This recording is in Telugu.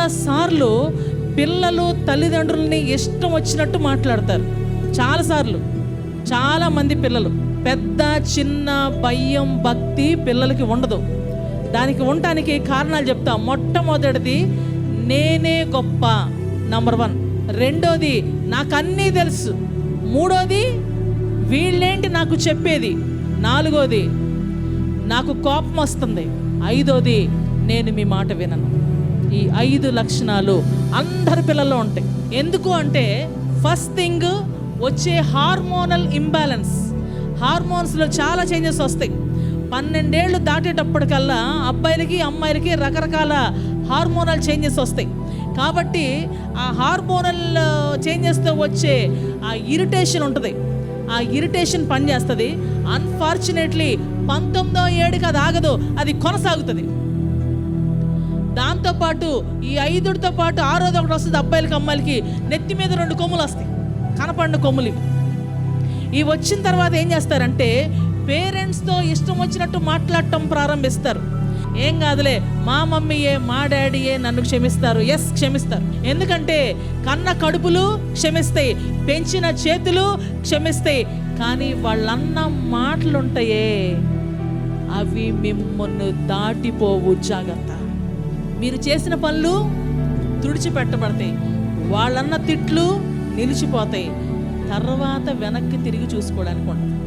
చాలాసార్లు పిల్లలు తల్లిదండ్రులని ఇష్టం వచ్చినట్టు మాట్లాడతారు. చాలాసార్లు చాలామంది పిల్లలు పెద్ద చిన్న భయం భక్తి పిల్లలకి ఉండదు. దానికి ఉండటానికి కారణాలు చెప్తా. మొట్టమొదటిది నేనే గొప్ప, నంబర్ 1. రెండోది నాకు అన్నీ తెలుసు. మూడోది వీళ్ళేంటి నాకు చెప్పేది. నాలుగోది నాకు కోపం వస్తుంది. ఐదోది నేను మీ మాట వినను. ఈ 5 లక్షణాలు అందరి పిల్లల్లో ఉంటాయి. ఎందుకు అంటే ఫస్ట్ థింగ్ వచ్చే హార్మోనల్ ఇంబ్యాలెన్స్. హార్మోన్స్లో చాలా చేంజెస్ వస్తాయి. 12 ఏళ్ళు దాటేటప్పటికల్లా అబ్బాయిలకి అమ్మాయిలకి రకరకాల హార్మోనల్ చేంజెస్ వస్తాయి. కాబట్టి ఆ హార్మోనల్ చేంజెస్తో వచ్చే ఆ ఇరిటేషన్ ఉంటుంది. ఆ ఇరిటేషన్ పనిచేస్తుంది. అన్ఫార్చునేట్లీ 19వ ఏడుకి అది ఆగదు, అది కొనసాగుతుంది. దాంతోపాటు ఈ 5తో పాటు 6వది ఒకటి వస్తుంది. అబ్బాయిలకి అమ్మాయిలకి నెత్తి మీద 2 కొమ్ములు వస్తాయి, కనపడిన కొమ్ములు. ఇవి వచ్చిన తర్వాత ఏం చేస్తారంటే పేరెంట్స్తో ఇష్టం వచ్చినట్టు మాట్లాడటం ప్రారంభిస్తారు. ఏం కాదులే, మా మమ్మీయే మా డాడీయే నన్ను క్షమిస్తారు. ఎస్, క్షమిస్తారు. ఎందుకంటే కన్న కడుపులు క్షమిస్తాయి, పెంచిన చేతులు క్షమిస్తాయి. కానీ వాళ్ళన్న మాటలుంటాయే అవి మిమ్మల్ని దాటిపోవు. జాగ్రత్త. మీరు చేసిన పనులు తుడిచిపెట్టబడతాయి, వాళ్ళన్న తిట్లు నిలిచిపోతాయి. తర్వాత వెనక్కి తిరిగి చూసుకోవడానికి ఉంటుంది.